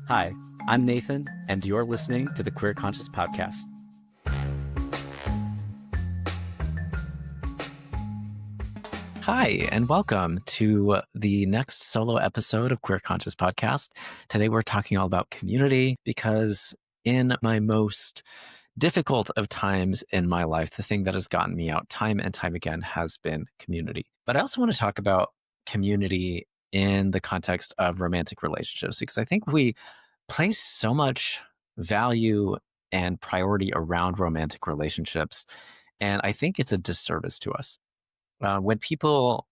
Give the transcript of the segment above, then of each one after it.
Hi, I'm Nathan, and you're listening to the Queer Conscious Podcast. Hi, and welcome to the next solo episode of Queer Conscious Podcast. Today, we're talking all about community because in my most difficult of times in my life, the thing that has gotten me out time and time again has been community. But I also want to talk about community in the context of romantic relationships because I think we place so much value and priority around romantic relationships. And I think it's a disservice to us. When people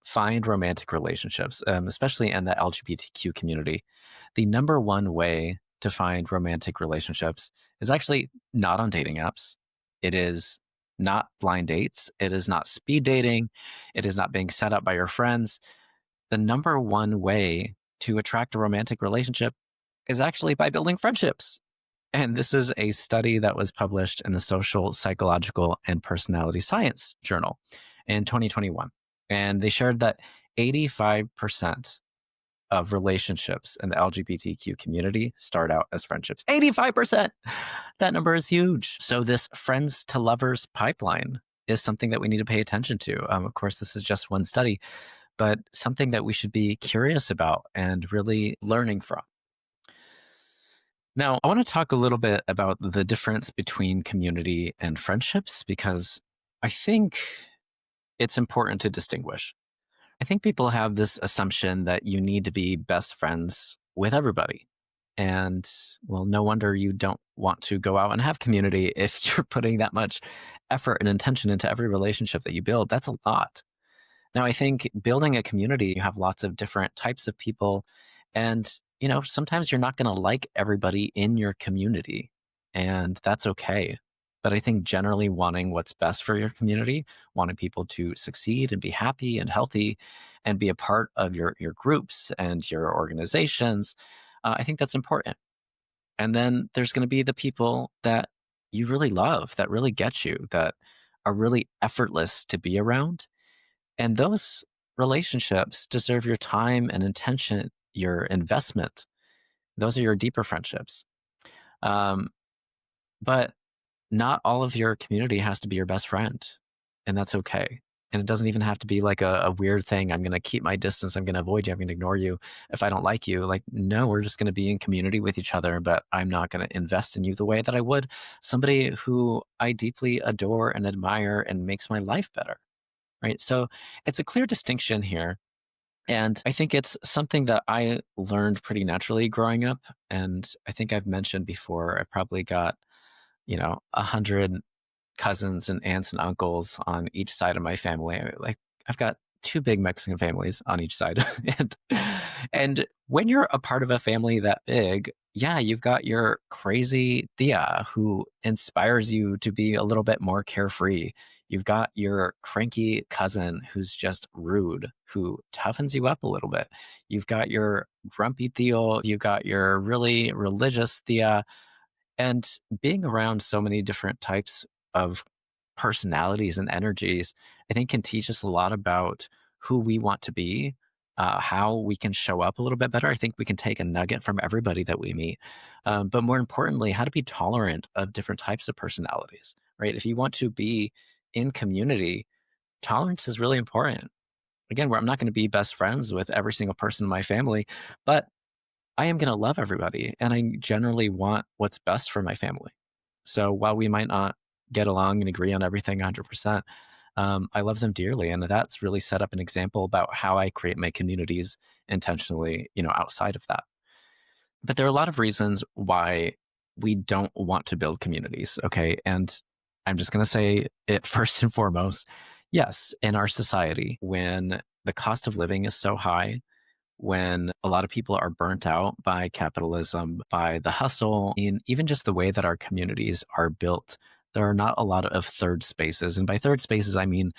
find romantic relationships, especially in the LGBTQ community, the number one way to find romantic relationships is actually not on dating apps. It is not blind dates. It is not speed dating. It is not being set up by your friends. The number one way to attract a romantic relationship is actually by building friendships. And this is a study that was published in the Social, Psychological, and Personality Science Journal in 2021. And they shared that 85% of relationships in the LGBTQ community start out as friendships. 85%! That number is huge. So this friends to lovers pipeline is something that we need to pay attention to. Of course, this is just one study, but something that we should be curious about and really learning from. Now, I want to talk a little bit about the difference between community and friendships because I think it's important to distinguish. I think people have this assumption that you need to be best friends with everybody. And well, no wonder you don't want to go out and have community if you're putting that much effort and intention into every relationship that you build. That's a lot. Now, I think building a community, you have lots of different types of people. And, sometimes you're not going to like everybody in your community, and that's okay. But I think generally wanting what's best for your community, wanting people to succeed and be happy and healthy and be a part of your groups and your organizations, I think that's important. And then there's going to be the people that you really love, that really get you, that are really effortless to be around. And those relationships deserve your time and intention, your investment. Those are your deeper friendships. Um, but not all of your community has to be your best friend, and that's okay. And it doesn't even have to be like a weird thing. I'm going to keep my distance. I'm going to avoid you. I'm going to ignore you if I don't like you. Like, no, we're just going to be in community with each other, but I'm not going to invest in you the way that I would somebody who I deeply adore and admire and makes my life better. Right. So it's a clear distinction here. And I think it's something that I learned pretty naturally growing up. And I think I've mentioned before, I probably got, 100 cousins and aunts and uncles on each side of my family. Like I've got two big Mexican families on each side. and when you're a part of a family that big, yeah, you've got your crazy tia who inspires you to be a little bit more carefree. You've got your cranky cousin who's just rude, who toughens you up a little bit. You've got your grumpy tío. You've got your really religious tia. And being around so many different types of personalities and energies, I think can teach us a lot about who we want to be, how we can show up a little bit better. I think we can take a nugget from everybody that we meet. But more importantly, how to be tolerant of different types of personalities, right? If you want to be in community, tolerance is really important. Again, where I'm not going to be best friends with every single person in my family, but I am going to love everybody. And I generally want what's best for my family. So while we might not get along and agree on everything 100%, I love them dearly. And that's really set up an example about how I create my communities intentionally, outside of that. But there are a lot of reasons why we don't want to build communities. Okay. And I'm just going to say it first and foremost. Yes, in our society, when the cost of living is so high, when a lot of people are burnt out by capitalism, by the hustle, and even just the way that our communities are built, there are not a lot of third spaces. And by third spaces, I mean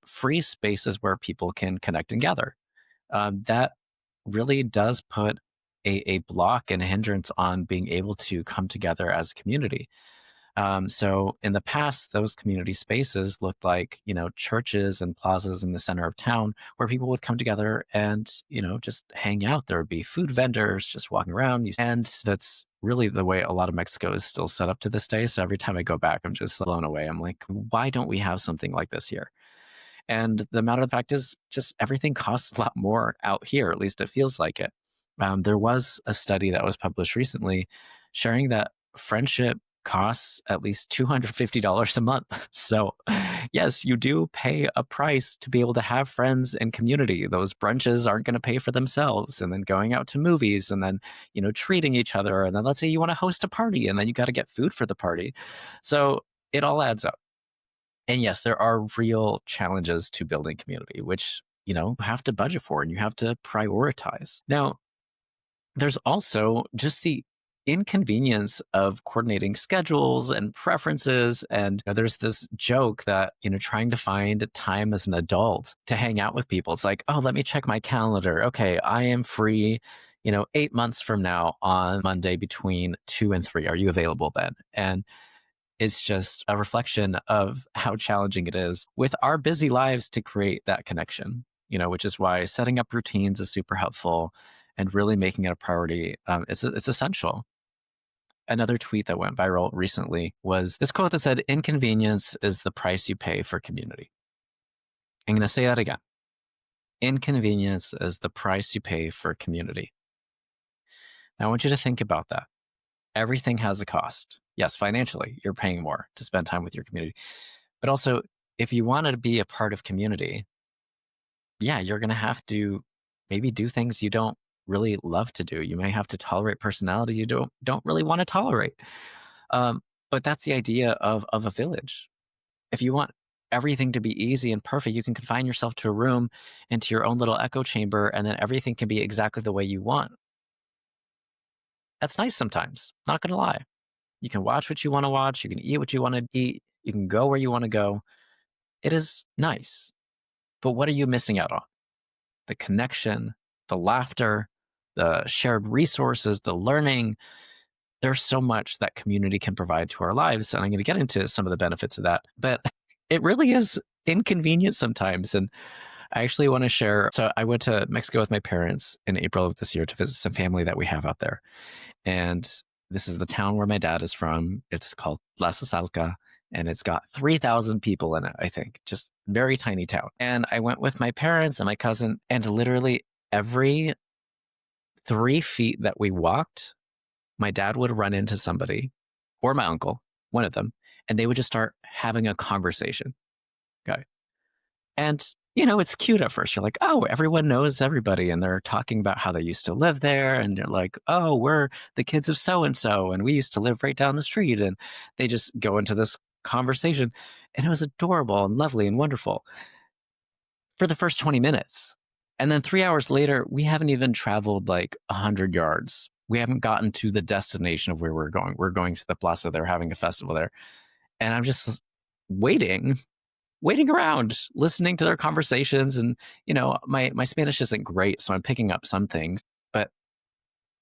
free spaces where people can connect and gather. That really does put a block and a hindrance on being able to come together as a community. So in the past, those community spaces looked like, churches and plazas in the center of town where people would come together and, just hang out. There would be food vendors just walking around. And that's really the way a lot of Mexico is still set up to this day. So every time I go back, I'm just blown away. I'm like, why don't we have something like this here? And the matter of the fact is, just everything costs a lot more out here. At least it feels like it. There was a study that was published recently sharing that friendship costs at least $250 a month. So, yes, you do pay a price to be able to have friends and community. Those brunches aren't going to pay for themselves. And then going out to movies and then, treating each other. And then let's say you want to host a party and then you got to get food for the party. So, it all adds up. And yes, there are real challenges to building community, which, you have to budget for and you have to prioritize. Now, there's also just the inconvenience of coordinating schedules and preferences. And there's this joke that, trying to find time as an adult to hang out with people. It's like, oh, let me check my calendar. Okay, I am free, 8 months from now on Monday between 2 and 3. Are you available then? And it's just a reflection of how challenging it is with our busy lives to create that connection, which is why setting up routines is super helpful and really making it a priority. It's essential. Another tweet that went viral recently was this quote that said, "Inconvenience is the price you pay for community." I'm going to say that again. Inconvenience is the price you pay for community. Now, I want you to think about that. Everything has a cost. Yes, financially, you're paying more to spend time with your community. But also, if you want to be a part of community, yeah, you're going to have to maybe do things you don't really love to do. You may have to tolerate personalities you don't really want to tolerate. Um, but that's the idea of a village. If you want everything to be easy and perfect, you can confine yourself to a room, into your own little echo chamber, and then everything can be exactly the way you want. That's nice sometimes, not going to lie. You can watch what you want to watch. You can eat what you want to eat. You can go where you want to go. It is nice. But what are you missing out on? The connection, the laughter, the shared resources, the learning. There's so much that community can provide to our lives. And I'm going to get into some of the benefits of that. But it really is inconvenient sometimes. And I actually want to share. So I went to Mexico with my parents in April of this year to visit some family that we have out there. And this is the town where my dad is from. It's called La Salca, and it's got 3,000 people in it, I think. Just very tiny town. And I went with my parents and my cousin, and literally every 3 feet that we walked, my dad would run into somebody or my uncle, one of them, and they would just start having a conversation. Okay. And, it's cute at first. You're like, oh, everyone knows everybody. And they're talking about how they used to live there. And you're like, oh, we're the kids of so and so. And we used to live right down the street. And they just go into this conversation. And it was adorable and lovely and wonderful for the first 20 minutes. And then 3 hours later, we haven't even traveled like 100 yards. We haven't gotten to the destination of where we're going. We're going to the plaza. They're having a festival there. And I'm just waiting around, listening to their conversations. And, my Spanish isn't great, so I'm picking up some things. But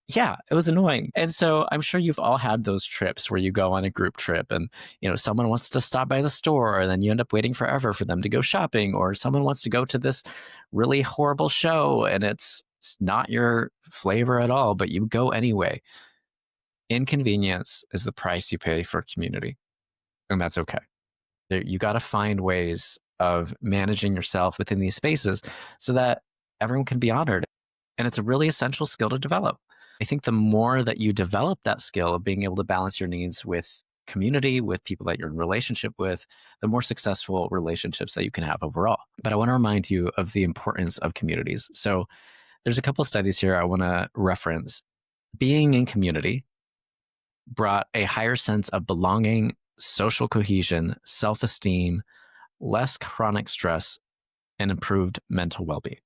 yeah, it was annoying. And so I'm sure you've all had those trips where you go on a group trip and, someone wants to stop by the store and then you end up waiting forever for them to go shopping, or someone wants to go to this really horrible show and it's not your flavor at all, but you go anyway. Inconvenience is the price you pay for community, and that's okay. You got to find ways of managing yourself within these spaces so that everyone can be honored. And it's a really essential skill to develop. I think the more that you develop that skill of being able to balance your needs with community, with people that you're in relationship with, the more successful relationships that you can have overall. But I want to remind you of the importance of communities. So there's a couple of studies here I want to reference. Being in community brought a higher sense of belonging, social cohesion, self-esteem, less chronic stress, and improved mental well-being.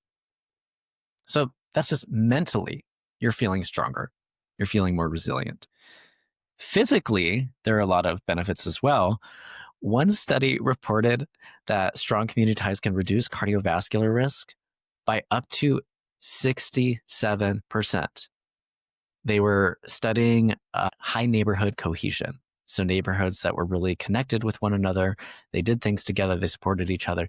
So that's just mentally, you're feeling stronger. You're feeling more resilient. Physically, there are a lot of benefits as well. One study reported that strong community ties can reduce cardiovascular risk by up to 67%. They were studying high neighborhood cohesion. So neighborhoods that were really connected with one another, they did things together, they supported each other.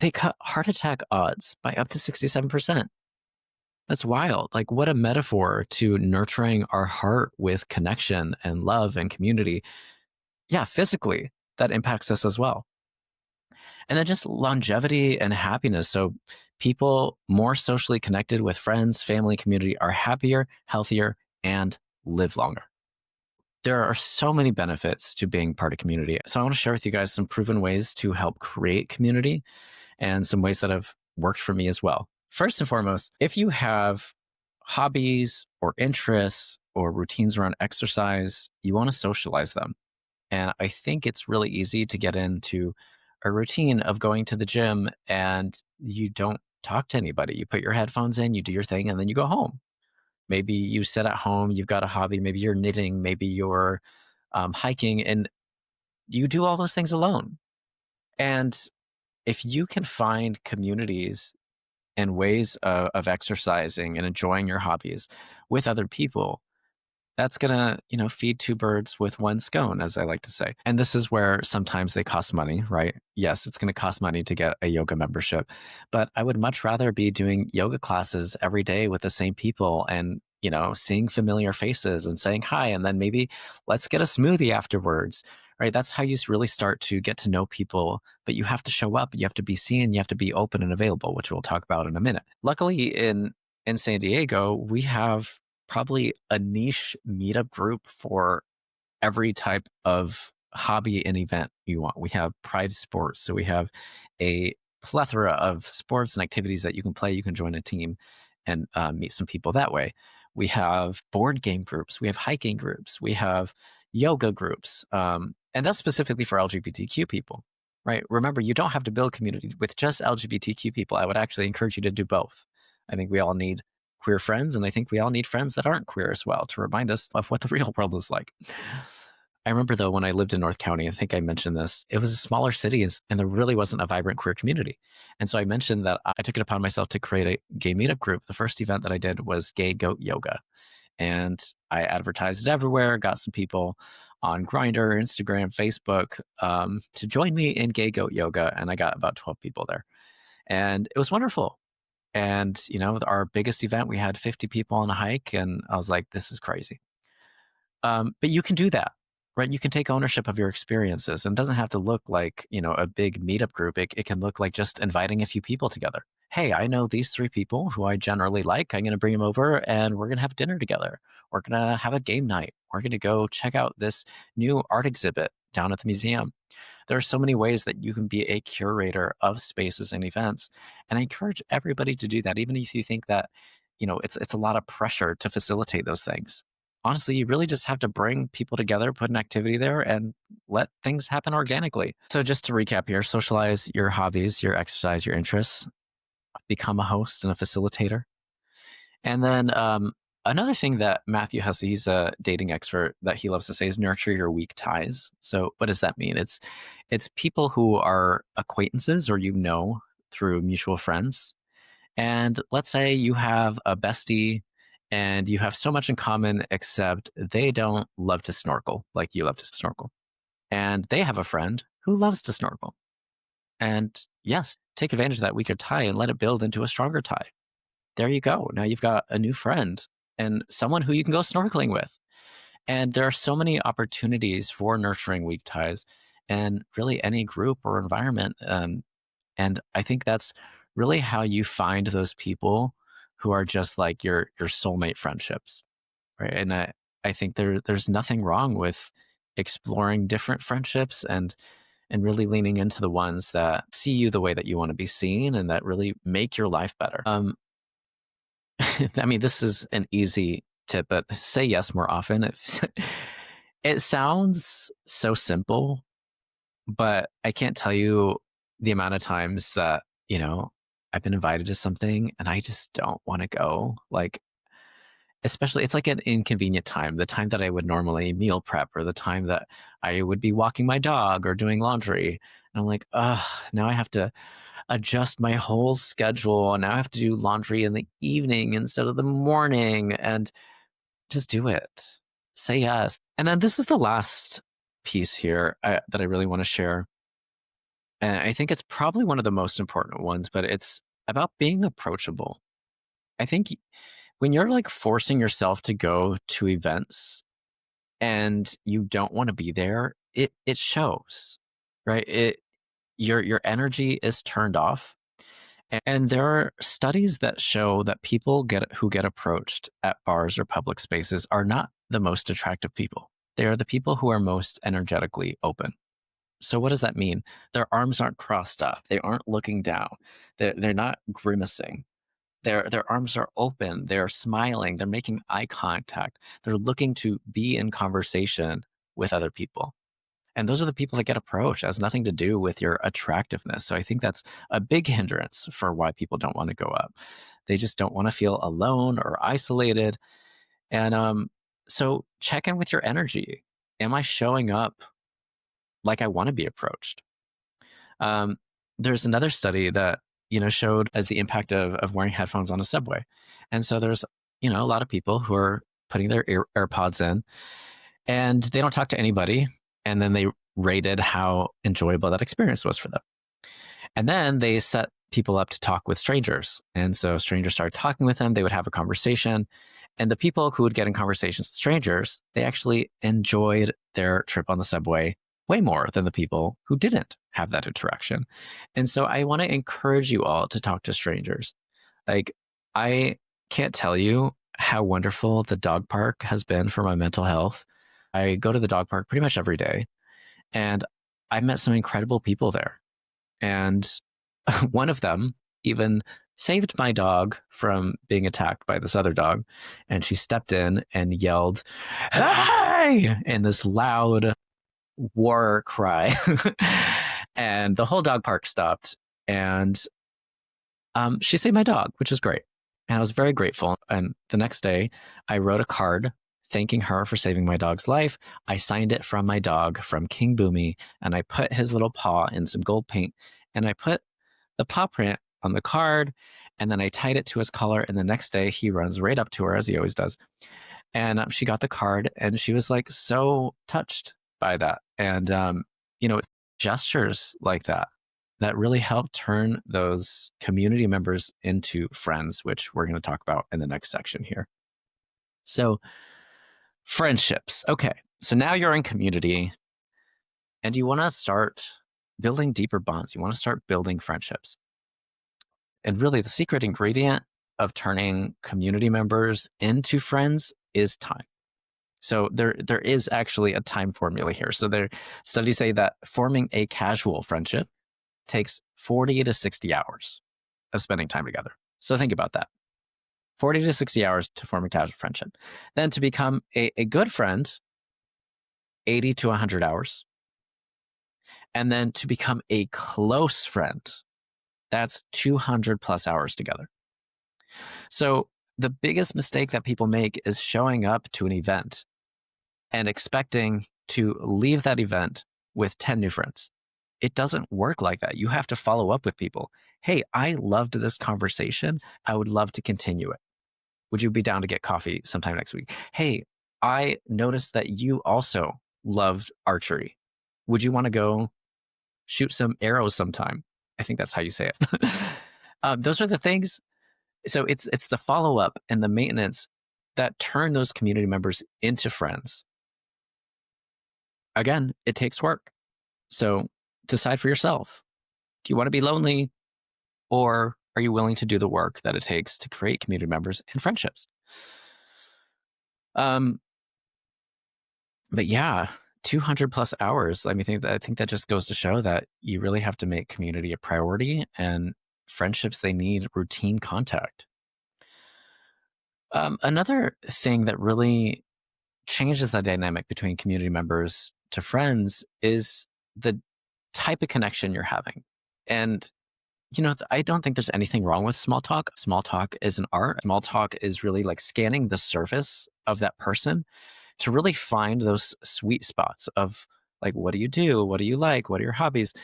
They cut heart attack odds by up to 67%. That's wild. Like, what a metaphor to nurturing our heart with connection and love and community. Yeah, physically, that impacts us as well. And then just longevity and happiness. So, people more socially connected with friends, family, community are happier, healthier, and live longer. There are so many benefits to being part of community. So, I want to share with you guys some proven ways to help create community and some ways that have worked for me as well. First and foremost, if you have hobbies or interests or routines around exercise, you want to socialize them. And I think it's really easy to get into a routine of going to the gym and you don't talk to anybody. You put your headphones in, you do your thing, and then you go home. Maybe you sit at home, you've got a hobby, maybe you're knitting, maybe you're hiking, and you do all those things alone. And if you can find communities and ways of exercising and enjoying your hobbies with other people, that's gonna, feed two birds with one stone, as I like to say. And this is where sometimes they cost money, right? Yes, it's gonna cost money to get a yoga membership, but I would much rather be doing yoga classes every day with the same people and, seeing familiar faces and saying hi, and then maybe let's get a smoothie afterwards, right? That's how you really start to get to know people, but you have to show up, you have to be seen, you have to be open and available, which we'll talk about in a minute. Luckily, in San Diego, we have probably a niche meetup group for every type of hobby and event you want. We have Pride Sports, so we have a plethora of sports and activities that you can play. You can join a team and meet some people that way. We have board game groups, we have hiking groups, we have yoga groups, and that's specifically for LGBTQ people, right? Remember, you don't have to build community with just LGBTQ people. I would actually encourage you to do both. I think we all need queer friends, and I think we all need friends that aren't queer as well to remind us of what the real world is like. I remember though, when I lived in North County, I think I mentioned this, it was a smaller city and there really wasn't a vibrant queer community. And so I mentioned that I took it upon myself to create a gay meetup group. The first event that I did was Gay Goat Yoga. And I advertised it everywhere, got some people on Grindr, Instagram, Facebook to join me in Gay Goat Yoga. And I got about 12 people there. And it was wonderful. And, our biggest event, we had 50 people on a hike. And I was like, this is crazy. But you can do that, right? You can take ownership of your experiences, and it doesn't have to look like, a big meetup group. It can look like just inviting a few people together. Hey, I know these three people who I generally like. I'm going to bring them over and we're going to have dinner together. We're going to have a game night. We're going to go check out this new art exhibit down at the museum. There are so many ways that you can be a curator of spaces and events. And I encourage everybody to do that, even if you think that, it's a lot of pressure to facilitate those things. Honestly, you really just have to bring people together, put an activity there, and let things happen organically. So just to recap here, socialize your hobbies, your exercise, your interests, become a host and a facilitator. And then another thing that Matthew has, he's a dating expert, that he loves to say is nurture your weak ties. So what does that mean? It's people who are acquaintances or through mutual friends. And let's say you have a bestie and you have so much in common, except they don't love to snorkel like you love to snorkel. And they have a friend who loves to snorkel. And yes, take advantage of that weaker tie and let it build into a stronger tie. There you go. Now you've got a new friend and someone who you can go snorkeling with. And there are so many opportunities for nurturing weak ties and really any group or environment. And I think that's really how you find those people who are just like your soulmate friendships, right? And I think there's nothing wrong with exploring different friendships and really leaning into the ones that see you the way that you want to be seen and that really make your life better. I mean, this is an easy tip, but say yes more often. It sounds so simple, but I can't tell you the amount of times that, I've been invited to something and I just don't want to go. Like, especially, it's like an inconvenient time, the time that I would normally meal prep or the time that I would be walking my dog or doing laundry. And I'm like, now I have to adjust my whole schedule. And now I have to do laundry in the evening instead of the morning. And just do it. Say yes. And then this is the last piece here that I really want to share. And I think it's probably one of the most important ones, but it's about being approachable. I think when you're like forcing yourself to go to events and you don't want to be there, it shows, right? Your energy is turned off. And there are studies that show that people who get approached at bars or public spaces are not the most attractive people. They are the people who are most energetically open. So what does that mean? Their arms aren't crossed up. They aren't looking down. They're not grimacing. Their arms are open. They're smiling. They're making eye contact. They're looking to be in conversation with other people. And those are the people that get approached. It has nothing to do with your attractiveness. So I think that's a big hindrance for why people don't want to go up. They just don't want to feel alone or isolated. And so check in with your energy. Am I showing up like I want to be approached? There's another study that showed as the impact of wearing headphones on a subway. And so there's a lot of people who are putting their AirPods in and they don't talk to anybody. And then they rated how enjoyable that experience was for them. And then they set people up to talk with strangers. And so strangers started talking with them. They would have a conversation. And the people who would get in conversations with strangers, they actually enjoyed their trip on the subway way more than the people who didn't have that interaction. And so I want to encourage you all to talk to strangers. Like, I can't tell you how wonderful the dog park has been for my mental health. I go to the dog park pretty much every day, and I've met some incredible people there. And one of them even saved my dog from being attacked by this other dog. And she stepped in and yelled, "Hey!" in this loud war cry. And the whole dog park stopped. And she saved my dog, which is great. And I was very grateful. And the next day, I wrote a card thanking her for saving my dog's life. I signed it from my dog, from King Boomy, and I put his little paw in some gold paint. And I put the paw print on the card, and then I tied it to his collar. And the next day, he runs right up to her, as he always does. And she got the card, and she was like so touched by that. And, gestures like that really help turn those community members into friends, which we're going to talk about in the next section here. So, friendships. Okay. So now you're in community and you want to start building deeper bonds. You want to start building friendships. And really, the secret ingredient of turning community members into friends is time. So there is actually a time formula here. So studies say that forming a casual friendship takes 40 to 60 hours of spending time together. So think about that. 40 to 60 hours to form a casual friendship. Then to become a good friend, 80 to 100 hours. And then to become a close friend, that's 200 plus hours together. So the biggest mistake that people make is showing up to an event and expecting to leave that event with 10 new friends. It doesn't work like that. You have to follow up with people. Hey, I loved this conversation. I would love to continue it. Would you be down to get coffee sometime next week? Hey, I noticed that you also loved archery. Would you want to go shoot some arrows sometime? I think that's how you say it. Those are the things. So it's the follow-up and the maintenance that turn those community members into friends. Again, it takes work. So decide for yourself. Do you want to be lonely, or are you willing to do the work that it takes to create community members and friendships? But yeah, 200 plus hours. I mean, I think that just goes to show that you really have to make community a priority, and friendships, they need routine contact. Another thing that really changes the dynamic between community members to friends is the type of connection you're having. And, I don't think there's anything wrong with small talk. Small talk is an art. Small talk is really like scanning the surface of that person to really find those sweet spots of like, what do you do? What do you like? What are your hobbies?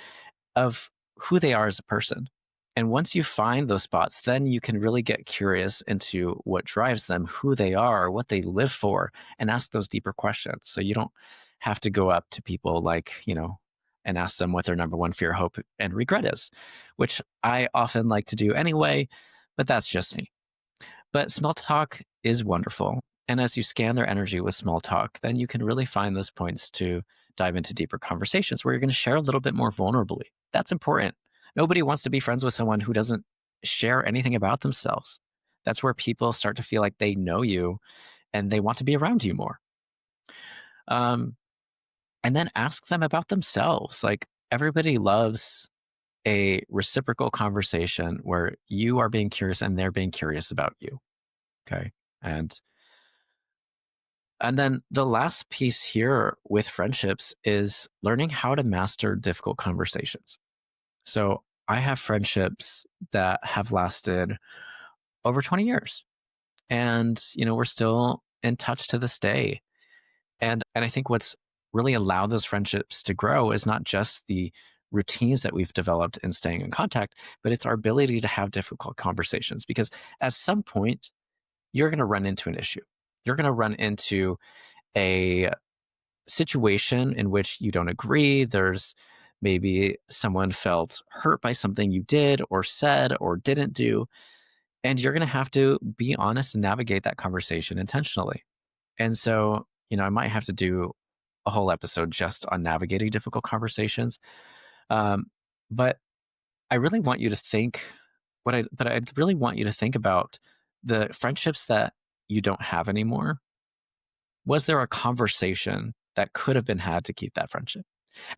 Of who they are as a person. And once you find those spots, then you can really get curious into what drives them, who they are, what they live for, and ask those deeper questions. So you don't have to go up to people and ask them what their number one fear, hope, and regret is, which I often like to do anyway, but that's just me. But small talk is wonderful. And as you scan their energy with small talk, then you can really find those points to dive into deeper conversations where you're going to share a little bit more vulnerably. That's important. Nobody wants to be friends with someone who doesn't share anything about themselves. That's where people start to feel like they know you and they want to be around you more. Um, and then ask them about themselves. Like everybody loves a reciprocal conversation where you are being curious and they're being curious about you. Okay. And then the last piece here with friendships is learning how to master difficult conversations. So I have friendships that have lasted over 20 years. And, we're still in touch to this day. And I think what's really allowed those friendships to grow is not just the routines that we've developed in staying in contact, but it's our ability to have difficult conversations. Because at some point, you're going to run into an issue. You're going to run into a situation in which you don't agree. There's maybe someone felt hurt by something you did or said or didn't do. And you're going to have to be honest and navigate that conversation intentionally. And so, I might have to do a whole episode just on navigating difficult conversations. Um, but I really want you to think but I really want you to think about the friendships that you don't have anymore. Was there a conversation that could have been had to keep that friendship?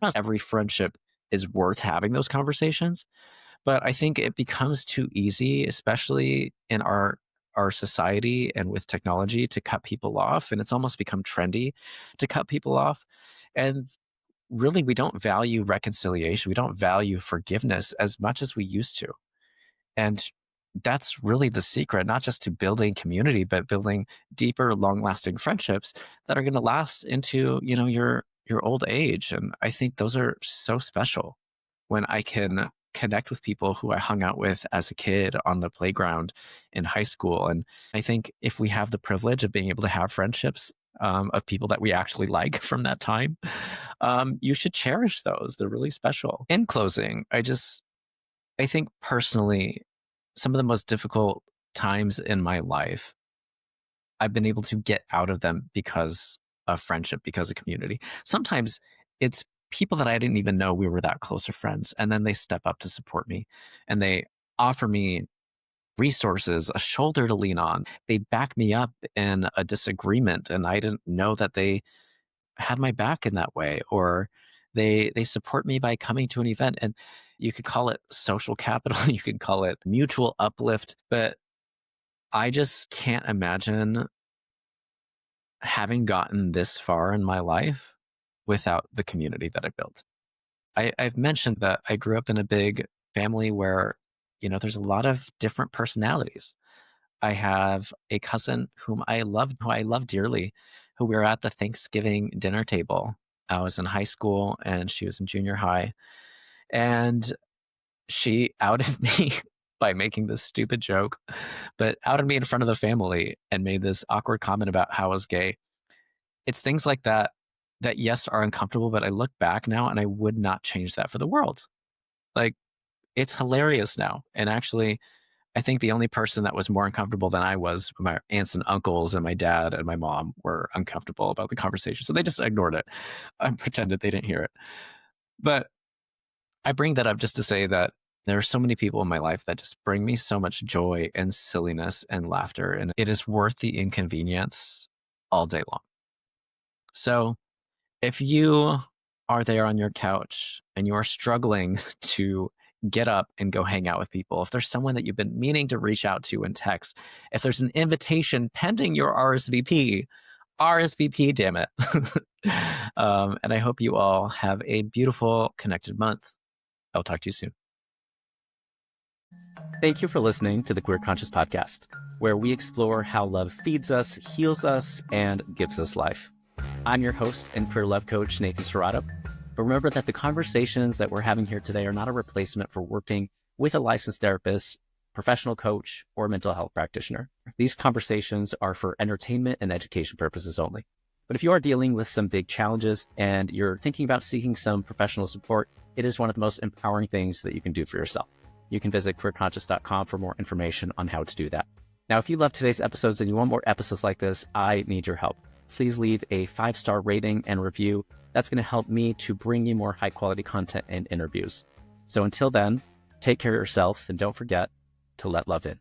Not every friendship is worth having those conversations, but I think it becomes too easy, especially in our society and with technology, to cut people off, and it's almost become trendy to cut people off. And really, we don't value reconciliation. We don't value forgiveness as much as we used to. And that's really the secret, not just to building community, but building deeper, long-lasting friendships that are going to last into, your old age. And I think those are so special when I can connect with people who I hung out with as a kid on the playground in high school. And I think if we have the privilege of being able to have friendships of people that we actually like from that time, you should cherish those. They're really special. In closing, I think personally, some of the most difficult times in my life, I've been able to get out of them because of friendship, because of community. Sometimes it's people that I didn't even know we were that close of friends. And then they step up to support me and they offer me resources, a shoulder to lean on. They back me up in a disagreement. And I didn't know that they had my back in that way, or they support me by coming to an event. And you could call it social capital, you could call it mutual uplift, but I just can't imagine having gotten this far in my life without the community that I built. I've mentioned that I grew up in a big family where, there's a lot of different personalities. I have a cousin who I love dearly, who we were at the Thanksgiving dinner table. I was in high school and she was in junior high. And she outed me by making this stupid joke, but outed me in front of the family and made this awkward comment about how I was gay. It's things like that that, yes, are uncomfortable, but I look back now and I would not change that for the world. Like, it's hilarious now. And actually, I think the only person that was more uncomfortable than I was, my aunts and uncles and my dad and my mom were uncomfortable about the conversation. So they just ignored it and pretended they didn't hear it. But I bring that up just to say that there are so many people in my life that just bring me so much joy and silliness and laughter, and it is worth the inconvenience all day long. So if you are there on your couch and you are struggling to get up and go hang out with people, if there's someone that you've been meaning to reach out to and text, if there's an invitation pending your RSVP, damn it. And I hope you all have a beautiful connected month. I'll talk to you soon. Thank you for listening to the Queer Conscious Podcast, where we explore how love feeds us, heals us, and gives us life. I'm your host and queer love coach, Nathan Serrato. But remember that the conversations that we're having here today are not a replacement for working with a licensed therapist, professional coach, or mental health practitioner. These conversations are for entertainment and education purposes only. But if you are dealing with some big challenges and you're thinking about seeking some professional support, it is one of the most empowering things that you can do for yourself. You can visit queerconscious.com for more information on how to do that. Now, if you love today's episodes and you want more episodes like this, I need your help. Please leave a 5-star rating and review. That's going to help me to bring you more high-quality content and interviews. So until then, take care of yourself and don't forget to let love in.